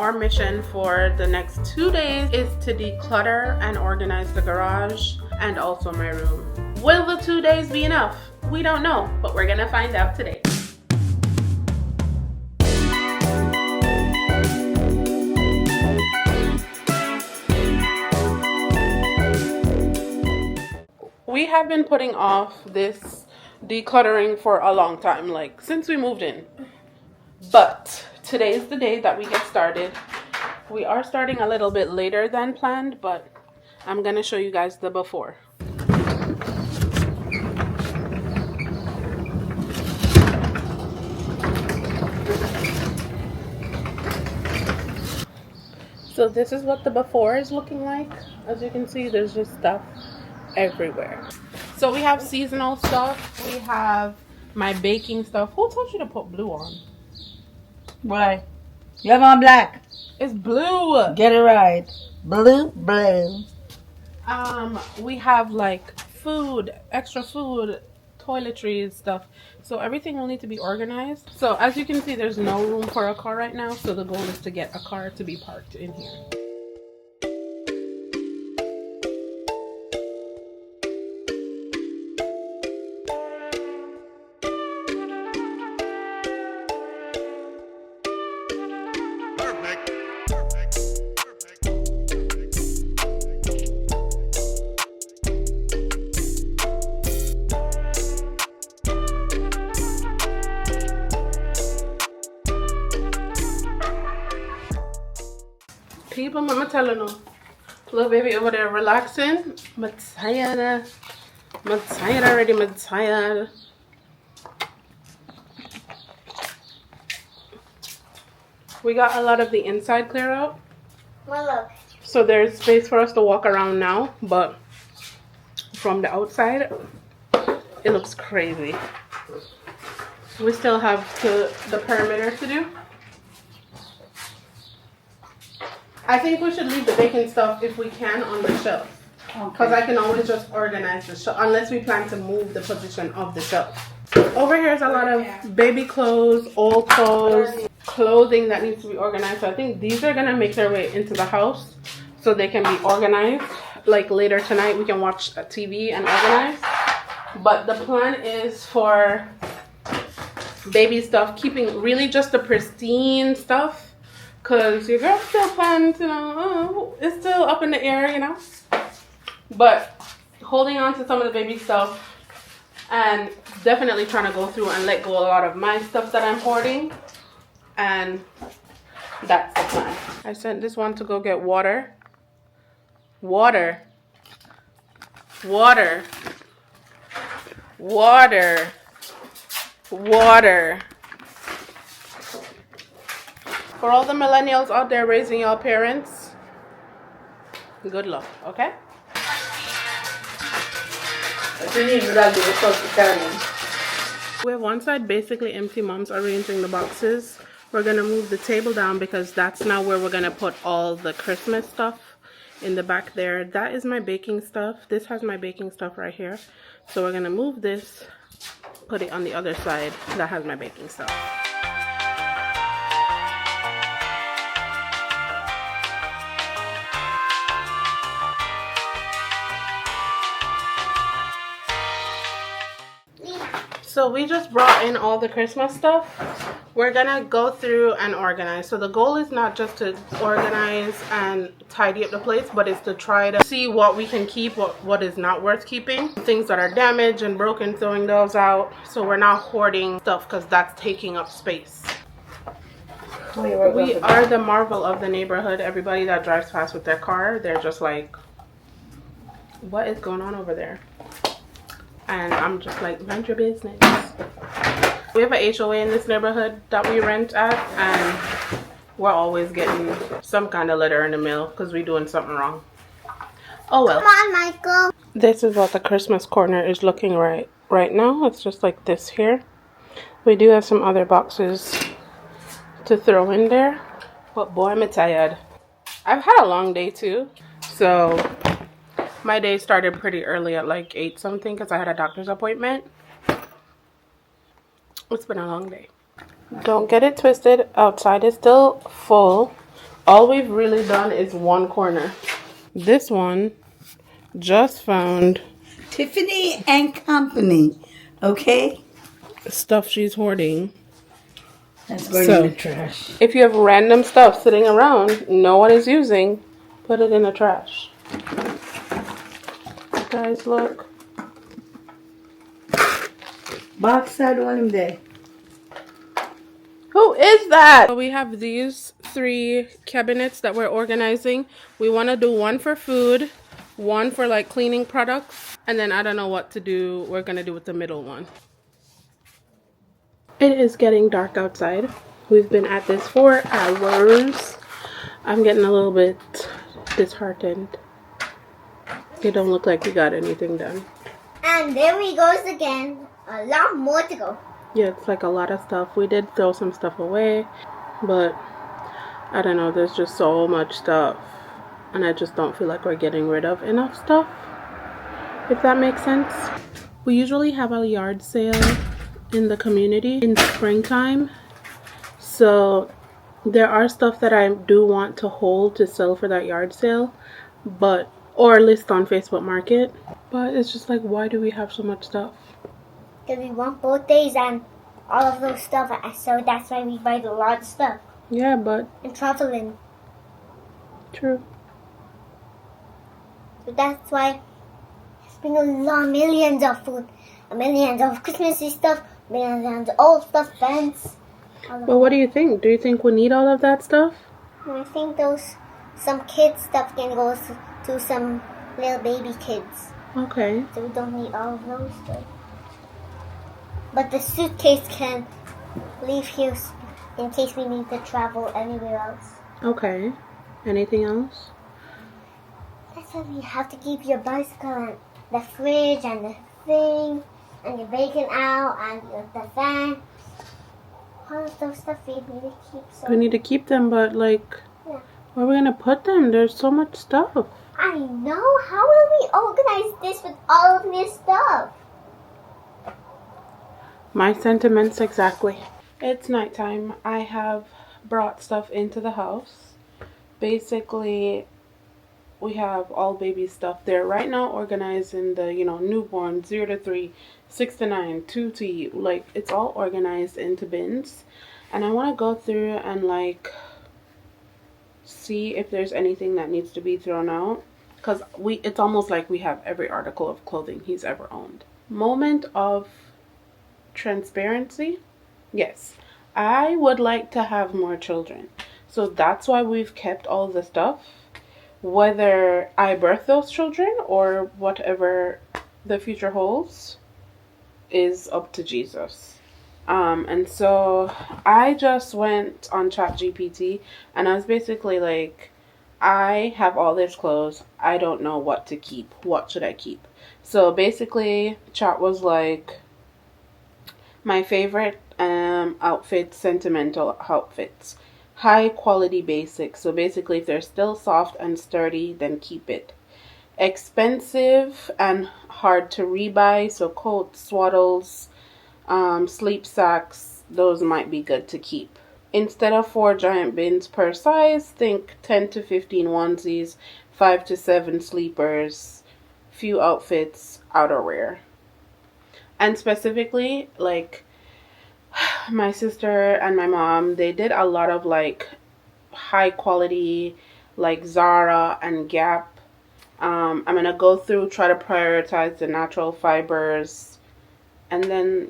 our mission for the next 2 days is to declutter and organize the garage and also my room. Will the 2 days be enough? We don't know, but we're gonna find out today. We have been putting off this decluttering for a long time, like since we moved in. But today is the day that we get started. We are starting a little bit later than planned, but I'm gonna show you guys the before. So this is what the before is looking like. As you can see, there's just stuff everywhere. So we have seasonal stuff. We have my baking stuff. Who told you to put blue on? Why? You have on black. It's blue. Get it right. Blue, blue. We have like food, extra food, toiletries, stuff. So everything will need to be organized. So as you can see, there's no room for a car right now. So the goal is to get a car to be parked in here. People, mama telling them, little baby over there relaxing. I'm tired. I'm tired already. I'm tired. We got a lot of the inside clear out. So there's space for us to walk around now, but from the outside, it looks crazy. We still have the perimeter to do. I think we should leave the baking stuff, if we can, on the shelf. Because I can always just organize the shelf, unless we plan to move the position of the shelf. Over here is a lot of baby clothes, old clothes, clothing that needs to be organized. So I think these are going to make their way into the house so they can be organized. Like later tonight, we can watch a TV and organize. But the plan is for baby stuff, keeping really just the pristine stuff. Because your girl still plans, you know, it's still up in the air, you know. But holding on to some of the baby stuff and definitely trying to go through and let go a lot of my stuff that I'm hoarding. And that's the plan. I sent this one to go get water. Water. Water. Water. Water. For all the millennials out there raising your parents, good luck, okay? We have one side basically empty. Mom's arranging the boxes. We're going to move the table down because that's now where we're going to put all the Christmas stuff in the back there. That is my baking stuff. This has my baking stuff right here. So we're going to move this, put it on the other side that has my baking stuff. So we just brought in all the Christmas stuff. We're gonna go through and organize. So the goal is not just to organize and tidy up the place, but it's to try to see what we can keep, what is not worth keeping. Things that are damaged and broken, throwing those out. So we're not hoarding stuff because that's taking up space. We are the marvel of the neighborhood. Everybody that drives past with their car, they're just like, what is going on over there? And I'm just like, mind your business. We have an HOA in this neighborhood that we rent at, and we're always getting some kind of letter in the mail because we're doing something wrong. Oh well. Come on, Michael. This is what the Christmas corner is looking right now. It's just like this here. We do have some other boxes to throw in there, but boy, I'm tired. I've had a long day too, so my day started pretty early at like 8 something because I had a doctor's appointment. It's been a long day. Don't get it twisted. Outside is still full. All we've really done is one corner. This one just found Tiffany and Company. Okay? stuff she's hoarding. That's going in the trash. If you have random stuff sitting around no one is using, put it in the trash. Guys, look. Box side one there. Who is that? So we have these 3 cabinets that we're organizing. We want to do one for food, one for like cleaning products, and then I don't know what to do. We're going to do with the middle one. It is getting dark outside. We've been at this for hours. I'm getting a little bit disheartened. It don't look like we got anything done. And there he goes again. A lot more to go. Yeah, it's like a lot of stuff. We did throw some stuff away, but I don't know, there's just so much stuff. And I just don't feel like we're getting rid of enough stuff, if that makes sense. We usually have a yard sale in the community in springtime. So there are stuff that I do want to hold to sell for that yard sale, or list on Facebook Market. But it's just like, why do we have so much stuff? Because we want birthdays and all of those stuff. So that's why we buy a lot of stuff. Yeah, but... And traveling. True. So that's why it's been millions of food. Millions of Christmassy stuff. Millions of old stuff, fence. But what do you think? Do you think we need all of that stuff? I think some kids stuff can go to some little baby kids. Okay. So we don't need all of those stuff. But the suitcase can leave here in case we need to travel anywhere else. Okay. Anything else? That's why we have to keep your bicycle and the fridge and the thing and your bacon out and the fan. All of those stuff we need to keep. So We need to keep them, but like, yeah. where are we gonna put them? There's so much stuff. I know. How will we organize this with all of this stuff? My sentiments exactly. It's nighttime. I have brought stuff into the house. Basically, we have all baby stuff there right now, organized in the, newborn, 0 to 3, 6 to 9, 2 to, like, it's all organized into bins. And I want to go through and, like, see if there's anything that needs to be thrown out. Because it's almost like we have every article of clothing he's ever owned. Moment of transparency. Yes, I would like to have more children. So that's why we've kept all the stuff. Whether I birth those children or whatever the future holds is up to Jesus. And so I just went on ChatGPT and I was basically like, I have all these clothes. I don't know what to keep. What should I keep? So basically, Chat was like, my favorite outfits, sentimental outfits. High quality basics. So basically, if they're still soft and sturdy, then keep it. Expensive and hard to rebuy. So coats, swaddles, sleep sacks. Those might be good to keep. Instead of 4 giant bins per size, think 10 to 15 onesies, 5 to 7 sleepers, few outfits, outerwear. And specifically, like, my sister and my mom, they did a lot of, like, high quality, like, Zara and Gap. I'm going to go through, try to prioritize the natural fibers. And then,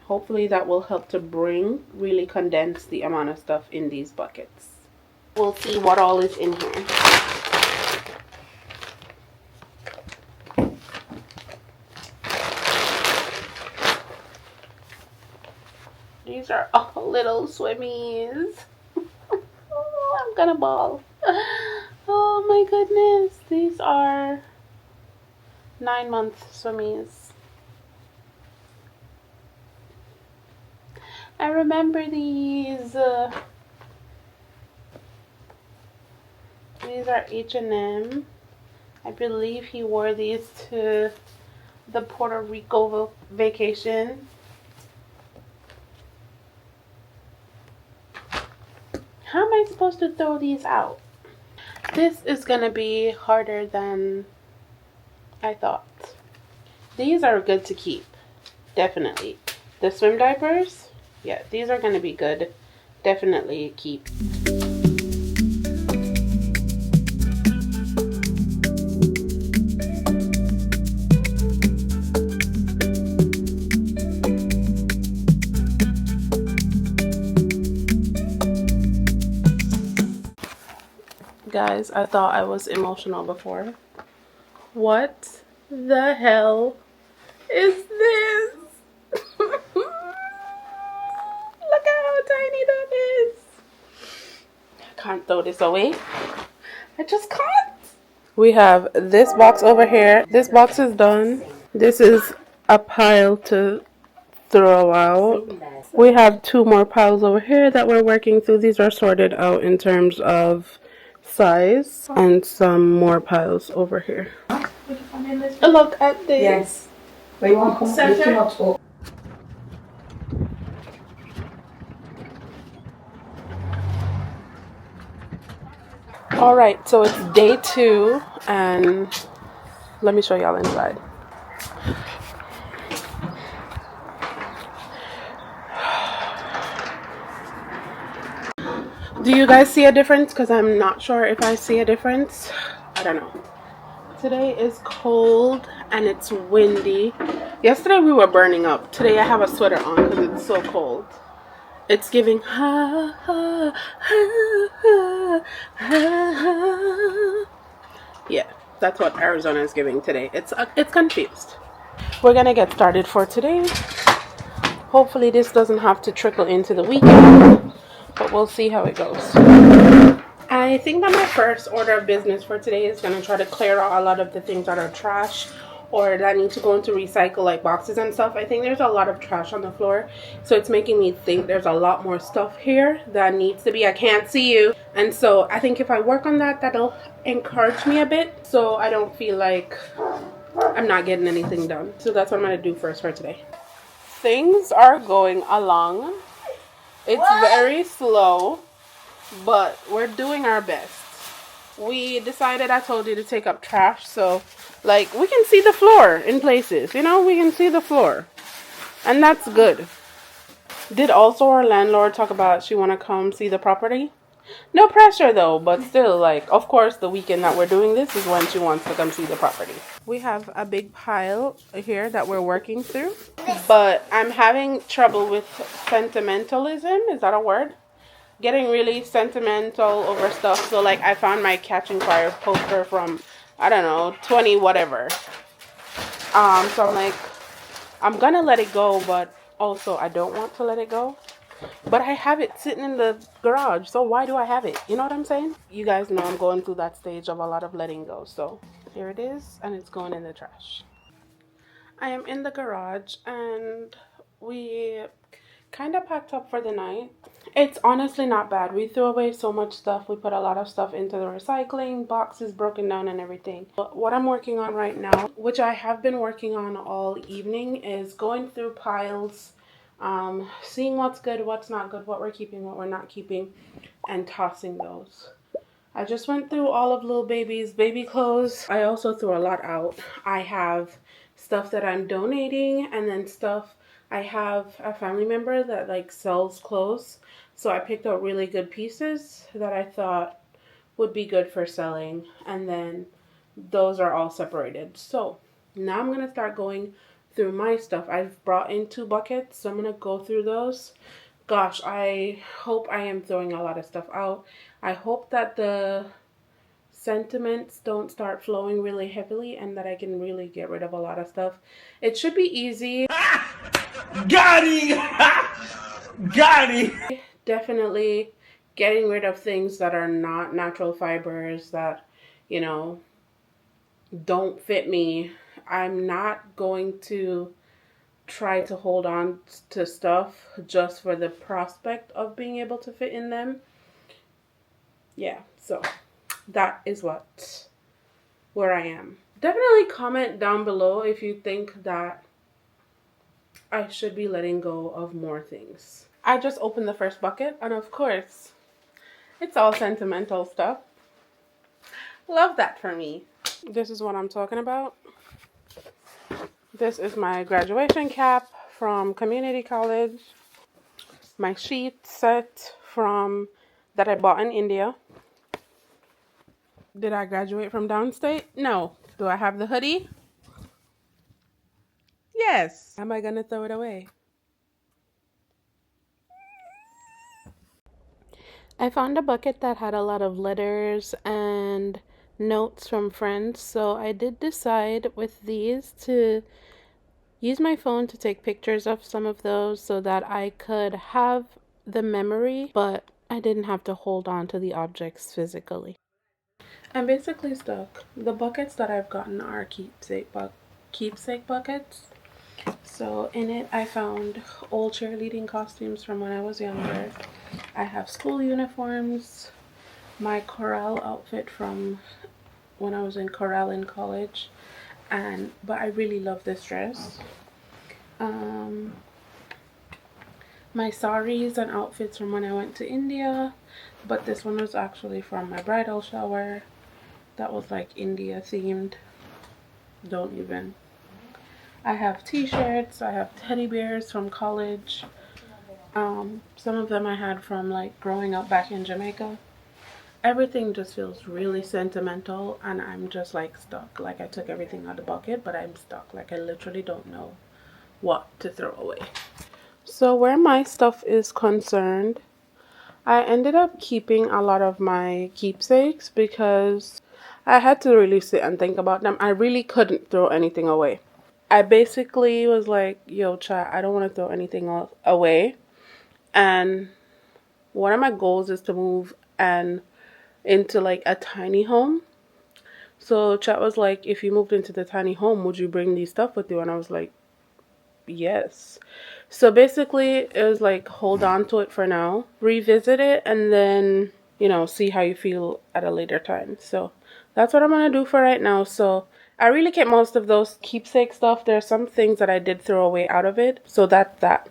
hopefully that will help to really condense the amount of stuff in these buckets. We'll see what all is in here. These are all little swimmies. Oh, I'm gonna bawl. Oh my goodness. These are 9-month swimmies. I remember these. These are H&M. I believe he wore these to the Puerto Rico vacation. How am I supposed supposed to throw these out. This is gonna be harder than I thought. These are good to keep, definitely. The swim diapers, yeah, these are gonna be good. Definitely keep. Guys, I thought I was emotional before. What the hell is this? Look at how tiny that is. I can't throw this away. I just can't. We have this box over here. This box is done. This is a pile to throw out. We have 2 more piles over here that we're working through. These are sorted out in terms of size, and some more piles over here. Look at this. Yes. But you want to come Center. too much up. All right, so it's day 2, and let me show y'all inside. Do you guys see a difference? Because I'm not sure if I see a difference. I don't know. Today is cold and it's windy. Yesterday we were burning up. Today I have a sweater on because it's so cold. It's giving ha ha ha ha ha ha. Yeah, that's what Arizona is giving today. It's confused. We're gonna get started for today. Hopefully this doesn't have to trickle into the weekend, but we'll see how it goes. I think that my first order of business for today is going to try to clear out a lot of the things that are trash or that need to go into recycle, like boxes and stuff. I think there's a lot of trash on the floor, so it's making me think there's a lot more stuff here that needs to be. I can't see you, and so I think if I work on that, that'll encourage me a bit, so I don't feel like I'm not getting anything done. So that's what I'm going to do first for today. Things are going along. It's very slow, but we're doing our best. We decided, I told you, to take up trash, so like we can see the floor in places, you know, we can see the floor, and that's good. Did also our landlord talk about she want to come see the property? No pressure though, but still, like, of course the weekend that we're doing this is when she wants to come see the property. We have a big pile here that we're working through, but I'm having trouble with sentimentalism. Is that a word? Getting really sentimental over stuff. So like I found my Catching Fire poster from, I don't know, 20 whatever. So I'm like, I'm gonna let it go, but also I don't want to let it go. But I have it sitting in the garage, so why do I have it? You know what I'm saying? You guys know I'm going through that stage of a lot of letting go. So here it is, and it's going in the trash. I am in the garage, and we kind of packed up for the night. It's honestly not bad. We threw away so much stuff. We put a lot of stuff into the recycling, boxes broken down and everything. But what I'm working on right now, which I have been working on all evening, is going through piles, seeing what's good, what's not good, what we're keeping, what we're not keeping, and tossing those. I just went through all of Lil Baby's baby clothes. I also threw a lot out. I have stuff that I'm donating, and then stuff, I have a family member that like sells clothes. So I picked out really good pieces that I thought would be good for selling. And then those are all separated. So now I'm going to start going through my stuff. I've brought in 2 buckets, so I'm going to go through those. Gosh, I hope I am throwing a lot of stuff out. I hope that the sentiments don't start flowing really heavily and that I can really get rid of a lot of stuff. It should be easy. Got him! Got him! Definitely getting rid of things that are not natural fibers, that, you know, don't fit me. I'm not going to try to hold on to stuff just for the prospect of being able to fit in them. Yeah, so that is where I am. Definitely comment down below if you think that I should be letting go of more things. I just opened the first bucket, and of course, It's all sentimental stuff. Love that for me. This is what I'm talking about. This is my graduation cap from community college. My sheet set from that I bought in India. Did I graduate from downstate? No. Do I have the hoodie? Yes. Am I gonna throw it away? I found a bucket that had a lot of letters and notes from friends, so I did decide with these to use my phone to take pictures of some of those so that I could have the memory, but I didn't have to hold on to the objects physically. I'm basically stuck. The buckets that I've gotten are keepsake buckets. So in it I found old cheerleading costumes from when I was younger. I have school uniforms, my chorale outfit from when I was in chorale in college, but I really love this dress. My saris and outfits from when I went to India, but this one was actually from my bridal shower. That was like India themed. Don't even. I have t-shirts, I have teddy bears from college. Some of them I had from like growing up back in Jamaica. Everything just feels really sentimental and I'm just like stuck. Like I took everything out of the bucket, but I'm stuck. Like I literally don't know what to throw away. So where my stuff is concerned, I ended up keeping a lot of my keepsakes because I had to really sit and think about them. I really couldn't throw anything away. I basically was like, yo, chat, I don't want to throw anything away. And one of my goals is to move and into like a tiny home. So chat was like, if you moved into the tiny home, would you bring these stuff with you? And I was like, yes. So basically it was like, hold on to it for now, revisit it, and then, you know, see how you feel at a later time. So that's what I'm gonna do for right now. So I really kept most of those keepsake stuff. There are some things that I did throw away out of it. So that's that.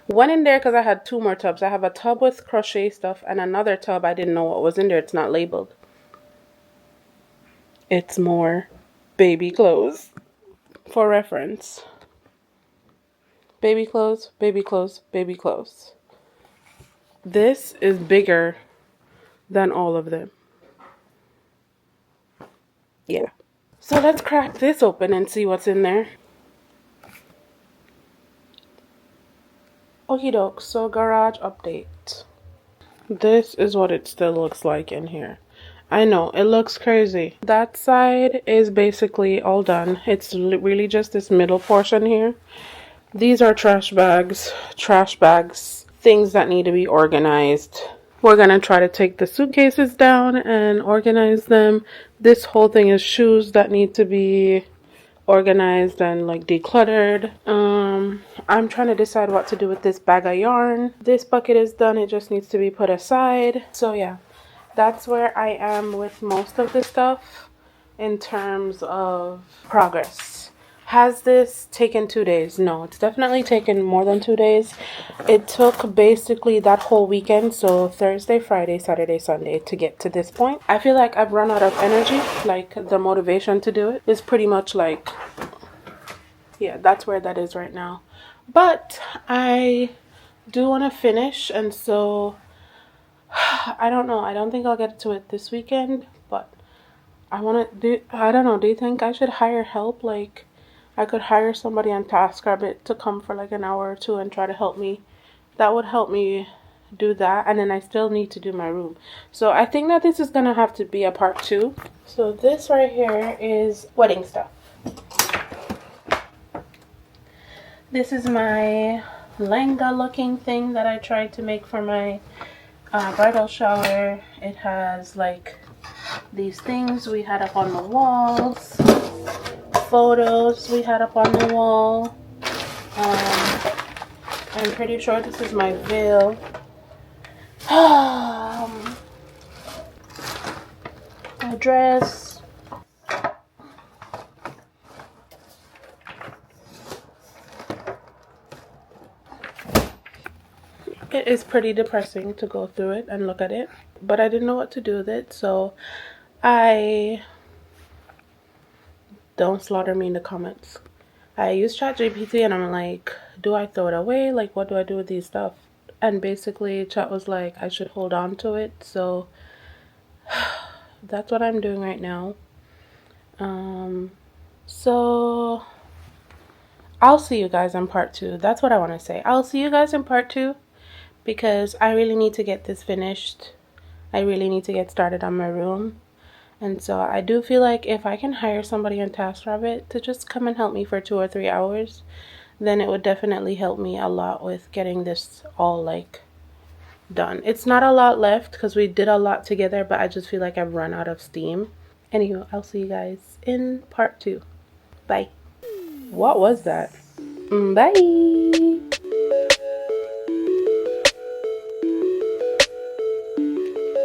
Went in there because I had two more tubs. I have a tub with crochet stuff and another tub I didn't know what was in there. It's not labeled. It's more baby clothes. For reference. Baby clothes, baby clothes, baby clothes. This is bigger than all of them. Yeah. So let's crack this open and see what's in there. Okie doke, so garage update. This is what it still looks like in here. I know, it looks crazy. That side is basically all done. It's really just this middle portion here. These are trash bags, things that need to be organized. We're going to try to take the suitcases down and organize them. This whole thing is shoes that need to be organized and like decluttered. I'm trying to decide what to do with this bag of yarn. This bucket is done. It just needs to be put aside. So yeah, that's where I am with most of the stuff in terms of progress. Has this taken 2 days? No, it's definitely taken more than 2 days. It took basically that whole weekend, so Thursday, Friday, Saturday, Sunday to get to this point. I feel like I've run out of energy, like the motivation to do it is pretty much like, yeah, that's where that is right now. But I do want to finish, and so I don't know. I don't think I'll get to it this weekend, but I want to do, I don't know. Do you think I should hire help? Like, I could hire somebody on TaskRabbit to come for like an hour or two and try to help me. That would help me do that. And then I still need to do my room. So I think that this is going to have to be a part 2. So this right here is wedding stuff. This is my lehenga looking thing that I tried to make for my bridal shower. It has like these things we had up on the walls. Photos we had up on the wall. I'm pretty sure this is my veil. My dress. It is pretty depressing to go through it and look at it. but I didn't know what to do with it, so I don't slaughter me in the comments. I used ChatGPT and I'm like, do I throw it away? Like, what do I do with these stuff? And basically Chat was like, I should hold on to it. So that's what I'm doing right now. So I'll see you guys in part 2. That's what I want to say. I'll see you guys in part 2 because I really need to get this finished. I really need to get started on my room. And so I do feel like if I can hire somebody on TaskRabbit to just come and help me for 2 or 3 hours, then it would definitely help me a lot with getting this all like done. It's not a lot left because we did a lot together, but I just feel like I've run out of steam. Anywho, I'll see you guys in part 2. Bye. What was that? Bye.